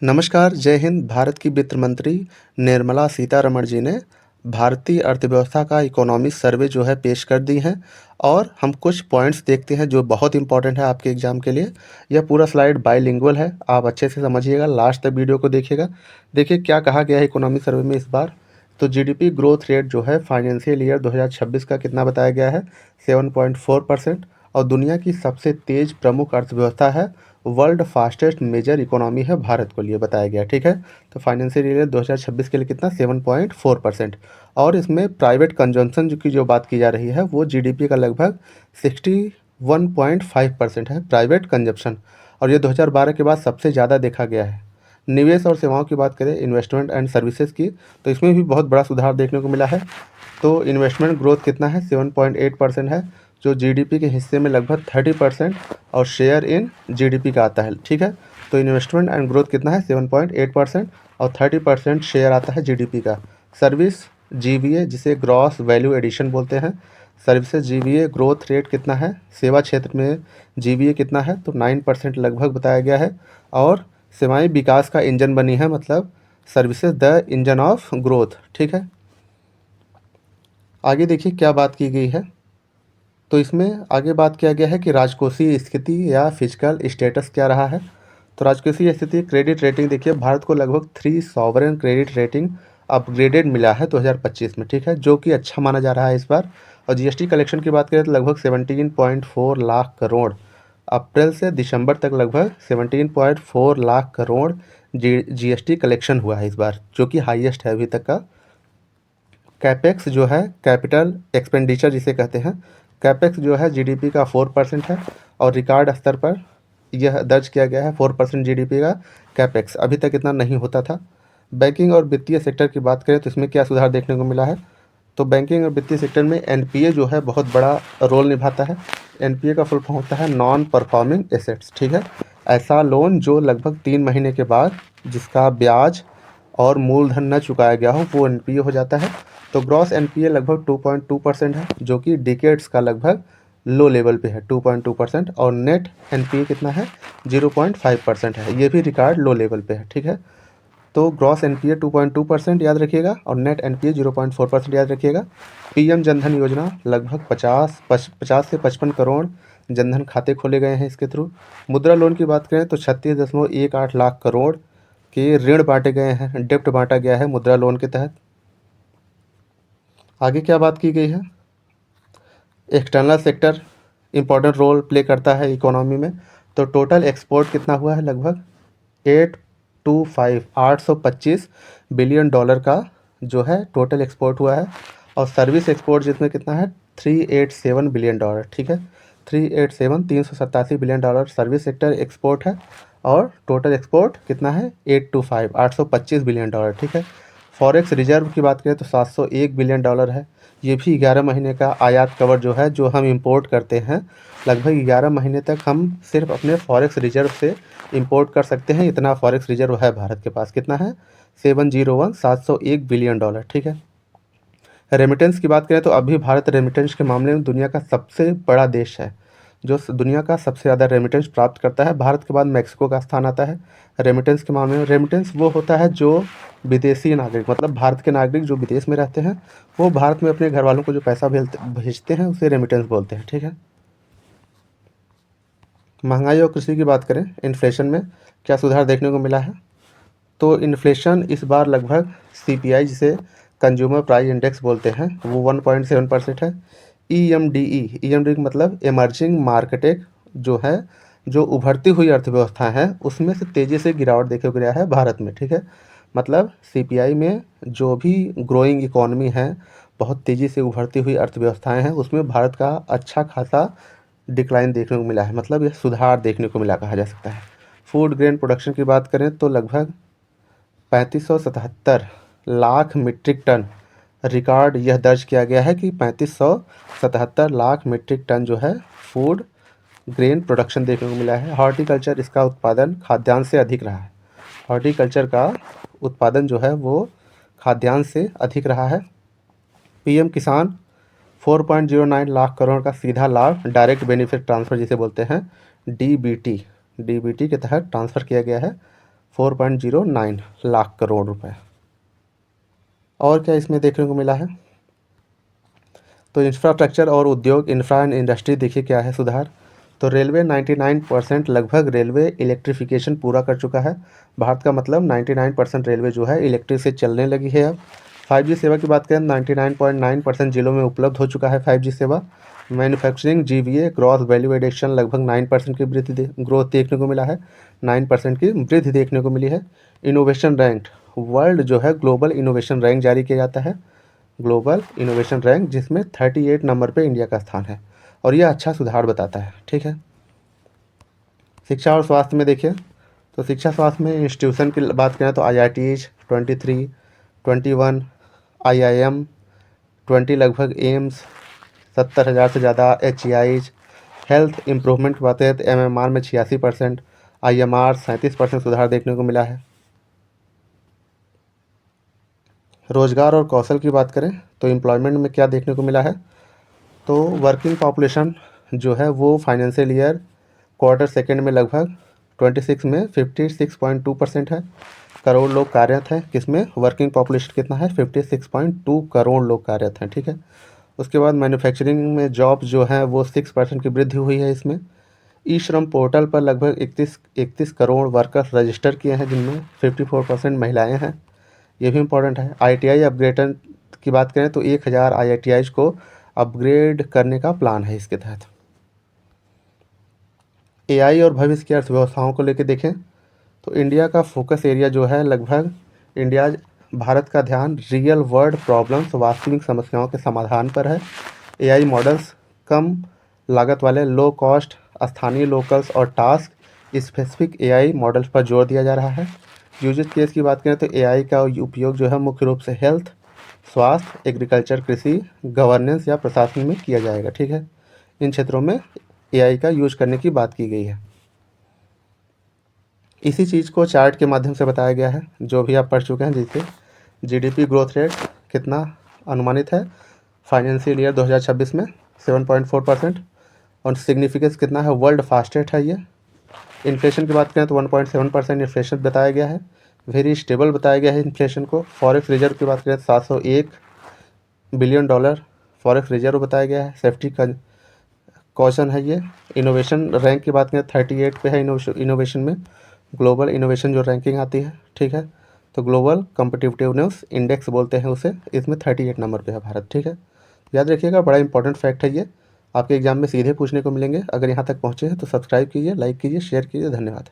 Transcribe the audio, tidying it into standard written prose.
नमस्कार, जय हिंद। भारत की वित्त मंत्री निर्मला सीतारमण जी ने भारतीय अर्थव्यवस्था का इकोनॉमिक सर्वे जो है पेश कर दी हैं और हम कुछ पॉइंट्स देखते हैं जो बहुत इंपॉर्टेंट है आपके एग्जाम के लिए। यह पूरा स्लाइड बाइलिंगुअल है, आप अच्छे से समझिएगा, लास्ट तक वीडियो को देखिएगा। देखिए क्या कहा गया है इकोनॉमिक सर्वे में इस बार। तो जीडीपी ग्रोथ रेट जो है फाइनेंशियल ईयर 2026 का कितना बताया गया है, 7.4%। और दुनिया की सबसे तेज प्रमुख अर्थव्यवस्था है, वर्ल्ड फास्टेस्ट मेजर इकोनॉमी है भारत को लिए बताया गया, ठीक है। तो फाइनेंशियल ईयर 2026 के लिए कितना, 7.4%। और इसमें प्राइवेट कंजम्पशन की जो बात की जा रही है वो जीडीपी का लगभग 61.5% है प्राइवेट कंजम्पशन। और ये 2012 के बाद सबसे ज़्यादा देखा गया है। निवेश और सेवाओं की बात करें, इन्वेस्टमेंट एंड सर्विसेज की, तो इसमें भी बहुत बड़ा सुधार देखने को मिला है। तो इन्वेस्टमेंट ग्रोथ कितना है, 7.8% है, जो जीडीपी के हिस्से में लगभग 30% और शेयर इन जीडीपी का आता है, ठीक है। तो इन्वेस्टमेंट एंड ग्रोथ कितना है, 7.8% और 30% शेयर आता है जीडीपी का। सर्विस जीवीए, जिसे ग्रॉस वैल्यू एडिशन बोलते हैं, सर्विसेज जीवीए ग्रोथ रेट कितना है, सेवा क्षेत्र में जीवीए कितना है, तो 9% लगभग बताया गया है। और सेवाएं विकास का इंजन बनी है, मतलब services the engine of growth, ठीक है। आगे देखिए क्या बात की गई है। तो इसमें आगे बात किया गया है कि राजकोषीय स्थिति या फिजिकल स्टेटस क्या रहा है। तो राजकोषीय स्थिति, क्रेडिट रेटिंग, देखिए भारत को लगभग 3 सॉवरेन क्रेडिट रेटिंग अपग्रेडेड मिला है 2025 में, ठीक है, जो कि अच्छा माना जा रहा है इस बार। और जीएसटी कलेक्शन की बात करें तो लगभग 17.4 लाख करोड़, अप्रैल से दिसंबर तक लगभग 17.4 लाख करोड़ जीएसटी कलेक्शन हुआ है इस बार, जो कि हाईएस्ट है अभी तक का। कैपेक्स जो है, कैपिटल एक्सपेंडिचर जिसे कहते हैं, कैपेक्स जो है जीडीपी का 4% है और रिकॉर्ड स्तर पर यह दर्ज किया गया है 4% जीडीपी का कैपेक्स, अभी तक इतना नहीं होता था। बैंकिंग और वित्तीय सेक्टर की बात करें तो इसमें क्या सुधार देखने को मिला है। तो बैंकिंग और वित्तीय सेक्टर में एनपीए जो है बहुत बड़ा रोल निभाता है। एनपीए का फुल फॉर्म होता है नॉन परफॉर्मिंग एसेट्स, ठीक है। ऐसा लोन जो लगभग 3 महीने के बाद जिसका ब्याज और मूलधन न चुकाया गया हो वो एनपीए हो जाता है। तो ग्रॉस एनपीए लगभग 2.2% है, जो कि डिकेड्स का लगभग लो लेवल पे है 2.2%। और नेट एनपीए कितना है, 0.5% है, ये भी रिकॉर्ड लो लेवल पे है, ठीक है। तो ग्रॉस एनपीए 2.2% याद रखिएगा और नेट एनपीए 0.4% याद रखिएगा। पीएम जनधन योजना लगभग 50 से 55 करोड़ जनधन खाते खोले गए हैं इसके थ्रू। मुद्रा लोन की बात करें तो 36.18 लाख करोड़ के ऋण बांटे गए हैं, डेप्ट बांटा गया है मुद्रा लोन के तहत। आगे क्या बात की गई है, external sector important role play करता है इकोनॉमी में। तो टोटल एक्सपोर्ट कितना हुआ है, लगभग 825 बिलियन डॉलर का जो है टोटल एक्सपोर्ट हुआ है। और सर्विस एक्सपोर्ट जिसमें कितना है, 387 बिलियन डॉलर, ठीक है। 387 सर्विस सेक्टर एक्सपोर्ट है। और टोटल एक्सपोर्ट कितना है, 825 बिलियन डॉलर, ठीक है। फॉरेक्स रिजर्व की बात करें तो 701 बिलियन डॉलर है। ये भी 11 महीने का आयात कवर जो है, जो हम इंपोर्ट करते हैं, लगभग 11 महीने तक हम सिर्फ अपने फॉरेक्स रिजर्व से इंपोर्ट कर सकते हैं। इतना फॉरेक्स रिजर्व है भारत के पास, कितना है, 701 बिलियन डॉलर, ठीक है। रेमिटेंस की बात करें तो अभी भारत रेमिटेंस के मामले में दुनिया का सबसे बड़ा देश है, जो दुनिया का सबसे ज़्यादा रेमिटेंस प्राप्त करता है। भारत के बाद मैक्सिको का स्थान आता है रेमिटेंस के मामले में। रेमिटेंस वो होता है जो विदेशी नागरिक, मतलब भारत के नागरिक जो विदेश में रहते हैं, वो भारत में अपने घर वालों को जो पैसा भेजते हैं उसे रेमिटेंस बोलते हैं, ठीक है। महंगाई और कृषि की बात करें, इन्फ्लेशन में क्या सुधार देखने को मिला है। तो इन्फ्लेशन इस बार लगभग सीपीआई, जिसे कंज्यूमर प्राइस इंडेक्स बोलते हैं, वो 1.7% है। ईएमडी मतलब इमर्जिंग मार्केट जो है, जो उभरती हुई अर्थव्यवस्था है, उसमें से तेज़ी से गिरावट देखने को मिला है भारत में, ठीक है। मतलब सीपीआई में जो भी ग्रोइंग इकोनॉमी है, बहुत तेज़ी से उभरती हुई अर्थव्यवस्थाएं हैं, उसमें भारत का अच्छा खासा डिक्लाइन देखने को मिला है, मतलब यह सुधार देखने को मिला कहा जा सकता है। फूड ग्रेन प्रोडक्शन की बात करें तो लगभग 3577 लाख मीट्रिक टन रिकॉर्ड यह दर्ज किया गया है कि 3577 लाख मीट्रिक टन जो है फूड ग्रेन प्रोडक्शन देखने को मिला है। हॉर्टिकल्चर, इसका उत्पादन खाद्यान्न से अधिक रहा है। हॉर्टिकल्चर का उत्पादन जो है वो खाद्यान्न से अधिक रहा है। पीएम किसान 4.09 लाख करोड़ का सीधा लाभ, डायरेक्ट बेनिफिट ट्रांसफ़र जिसे बोलते हैं, डीबीटी के तहत ट्रांसफ़र किया गया है। 4.09 लाख करोड़ रुपए। और क्या इसमें देखने को मिला है, तो इंफ्रास्ट्रक्चर और उद्योग, इंफ्रा एंड इंडस्ट्री देखिए क्या है सुधार। तो रेलवे 99% लगभग रेलवे इलेक्ट्रिफिकेशन पूरा कर चुका है। भारत का मतलब 99% रेलवे जो है इलेक्ट्रिक से चलने लगी है अब। 5G सेवा की बात करें, 99.9% जिलों में उपलब्ध हो चुका है 5G सेवा। Manufacturing GVA gross value addition लगभग 9% की ग्रोथ देखने को मिला है, 9% की वृद्धि देखने को मिली है। इनोवेशन रैंक, वर्ल्ड जो है ग्लोबल इनोवेशन रैंक जारी किया जाता है, ग्लोबल इनोवेशन रैंक, जिसमें 38 नंबर पे इंडिया का स्थान है और यह अच्छा सुधार बताता है। ठीक है। शिक्षा और स्वास्थ्य में देखिए, तो शिक्षा स्वास्थ्य में इंस्टीट्यूशन की बात करें तो IITs 23, 21, IIM 20 लगभग, एम्स 70,000 से ज़्यादा, HEIs। हेल्थ इम्प्रूवमेंट की बात करें तो MMR में 86%, IMR 37% सुधार देखने को मिला है। रोजगार और कौशल की बात करें तो एम्प्लॉयमेंट में क्या देखने को मिला है, तो वर्किंग पॉपुलेशन जो है वो फाइनेंशियल ईयर क्वार्टर सेकंड में लगभग 26 में 56.2% है। करोड़ लोग कार्यरत हैं, किसमें, वर्किंग पॉपुलेशन कितना है, 56.2 करोड़ लोग कार्यरत हैं। ठीक है। उसके बाद मैन्युफैक्चरिंग में जॉब जो है वो 6% की वृद्धि हुई है इसमें। ई श्रम पोर्टल पर लगभग 31 करोड़ वर्कर्स रजिस्टर किए हैं, जिनमें 54% महिलाएं हैं, ये भी इम्पोर्टेंट है। ITI अपग्रेडन की बात करें तो 1000 IITIs को अपग्रेड करने का प्लान है इसके तहत। AI और भविष्य की अर्थव्यवस्थाओं को लेकर देखें तो इंडिया का फोकस एरिया जो है लगभग, इंडिया भारत का ध्यान रियल वर्ल्ड प्रॉब्लम्स, वास्तविक समस्याओं के समाधान पर है। AI मॉडल्स कम लागत वाले, लो कॉस्ट, स्थानीय लोकल्स और टास्क स्पेसिफिक AI मॉडल्स पर जोर दिया जा रहा है। यूजेज केस की बात करें तो AI का उपयोग जो है मुख्य रूप से हेल्थ, स्वास्थ्य, एग्रीकल्चर, कृषि, गवर्नेंस या प्रशासन में किया जाएगा। ठीक है। इन क्षेत्रों में AI का यूज करने की बात की गई है। इसी चीज़ को चार्ट के माध्यम से बताया गया है, जो भी आप पढ़ चुके हैं, जिससे GDP ग्रोथ रेट कितना अनुमानित है फाइनेंशियल ईयर 2026 में, 7.4%, और सिग्निफिकेंस कितना है, वर्ल्ड फास्टेस्ट है ये। इन्फ्लेशन की बात करें तो 1.7% इन्फ्लेशन बताया गया है, वेरी स्टेबल बताया गया है इन्फ्लेशन को। फॉरेक्स रिजर्व की बात करें तो $701 बिलियन फॉरेक्स रिजर्व बताया गया है। सेफ्टी का कॉशन है ये। इनोवेशन रैंक की बात करें 38 पे है इनोवेशन में, ग्लोबल इनोवेशन जो रैंकिंग आती है। ठीक है। तो ग्लोबल कम्पिटिटिवनेस इंडेक्स बोलते हैं उसे, इसमें 38 नंबर पे है भारत। ठीक है। याद रखिएगा, बड़ा इंपॉर्टेंट फैक्ट है ये, आपके एग्जाम में सीधे पूछने को मिलेंगे। अगर यहाँ तक पहुँचे हैं तो सब्सक्राइब कीजिए, लाइक कीजिए, शेयर कीजिए। धन्यवाद।